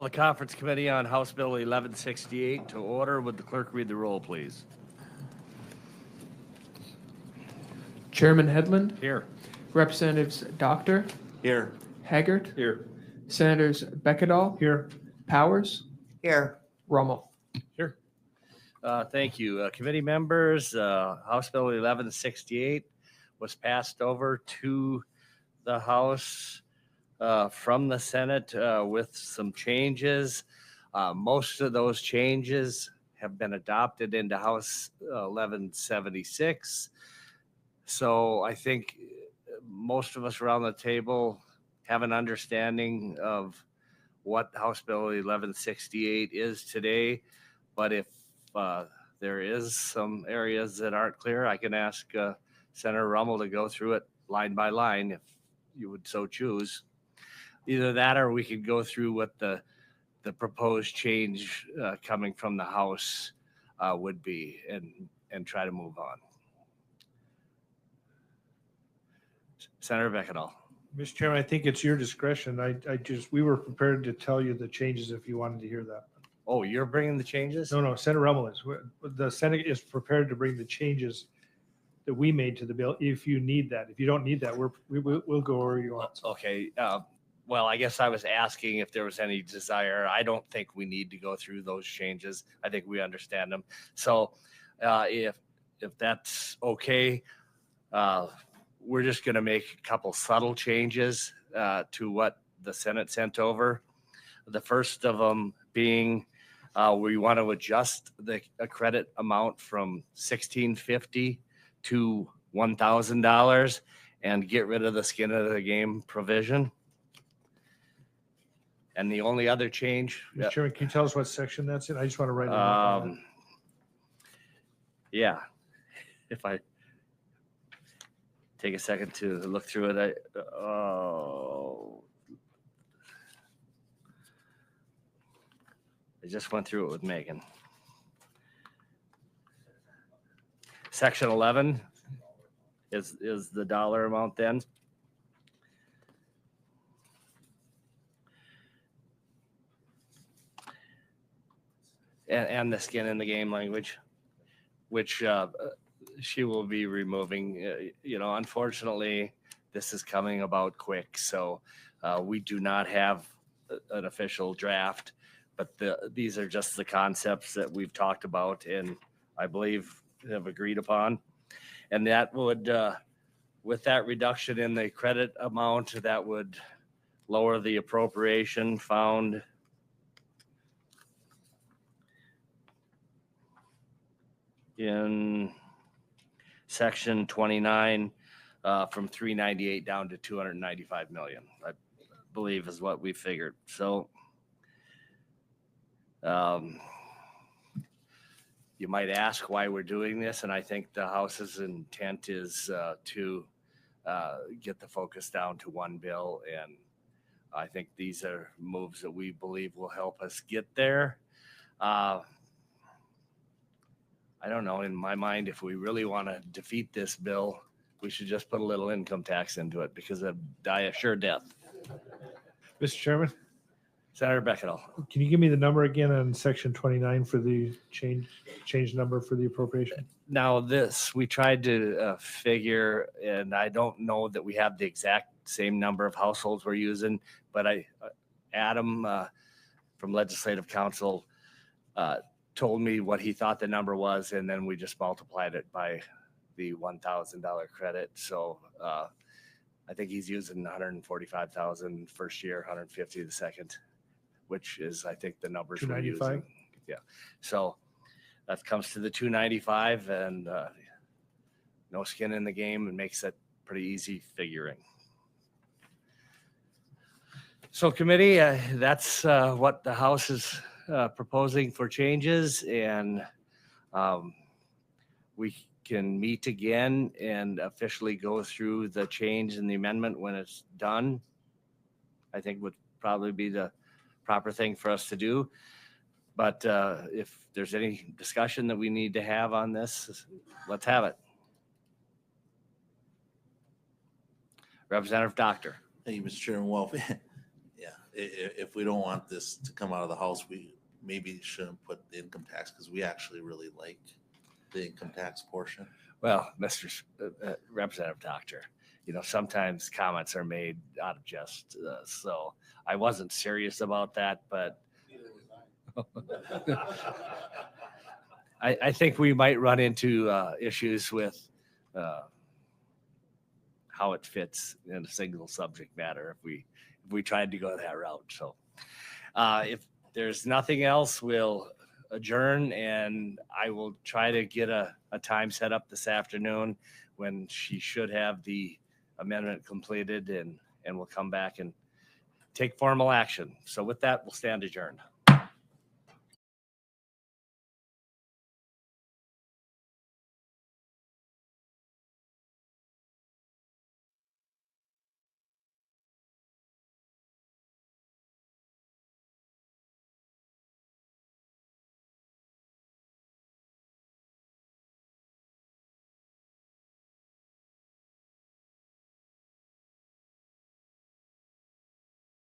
The Conference Committee on House Bill 1168 to order. Would the clerk read the roll, please? Chairman Headland, Here. Representatives Doctor, Here. Haggart, Here. Senators Beckedahl, Here. Powers, Here. Rummel. Here. Thank you. Committee members, House Bill 1168 was passed over to the House from the Senate with some changes. Most of those changes have been adopted into House 1176. So I think most of us around the table have an understanding of what House Bill 1168 is today. But if there is some areas that aren't clear, I can ask Senator Rummel to go through it line by line if you would so choose. Either that or we could go through what the proposed change coming from the House would be and try to move on. Senator Beckedahl. Mr. Chairman, I think it's your discretion. We were prepared to tell you the changes if you wanted to hear that. Oh, you're bringing the changes? No, Senator Rummel is. The Senate is prepared to bring the changes that we made to the bill if you need that. If you don't need that, we'll go where you want. Okay. Well, I guess I was asking if there was any desire. I don't think we need to go through those changes. I think we understand them. So if that's okay, we're just going to make a couple subtle changes to what the Senate sent over. The first of them being we want to adjust the credit amount from $1,650 to $1,000 and get rid of the skin of the game provision. And the only other change. Mr. Chairman, can you tell us what section that's in? I just want to write it down. Yeah. If I take a second to look through it, I just went through it with Megan. Section 11 is the dollar amount then. And the skin in the game language, which she will be removing. Unfortunately, this is coming about quick, so we do not have an official draft, but these are just the concepts that we've talked about and I believe have agreed upon. And that would, with that reduction in the credit amount, that would lower the appropriation found in section 29 from 398 down to 295 million, I believe is what we figured. So you might ask why we're doing this, and I think the House's intent is to get the focus down to one bill, and I think these are moves that we believe will help us get there. I don't know, in my mind, if we really want to defeat this bill, we should just put a little income tax into it because of sure death. Mr. Chairman, Senator Beckedahl. can you give me the number again on section 29 for the change number for the appropriation? Now we tried to figure, and I don't know that we have the exact same number of households we're using, but Adam from Legislative Council told me what he thought the number was, and then we just multiplied it by the $1,000 credit. So I think he's using 145,000 first year, 150 the second, which is I think the numbers we're using. Yeah. So that comes to the 295, and no skin in the game, and makes it pretty easy figuring. So committee, that's what the House is proposing for changes, and we can meet again and officially go through the change and the amendment when it's done. I think would probably be the proper thing for us to do. But if there's any discussion that we need to have on this, let's have it. Representative Doctor. Thank you, Mr. Chairman. Well, yeah, if we don't want this to come out of the House, we maybe shouldn't put the income tax because we actually really like the income tax portion. Well, Mr. Representative Doctor, sometimes comments are made out of jest. So I wasn't serious about that, but I think we might run into issues with how it fits in a single subject matter if we tried to go that route. So if there's nothing else, we'll adjourn, and I will try to get a time set up this afternoon when she should have the amendment completed, and we'll come back and take formal action. So with that, we'll stand adjourned.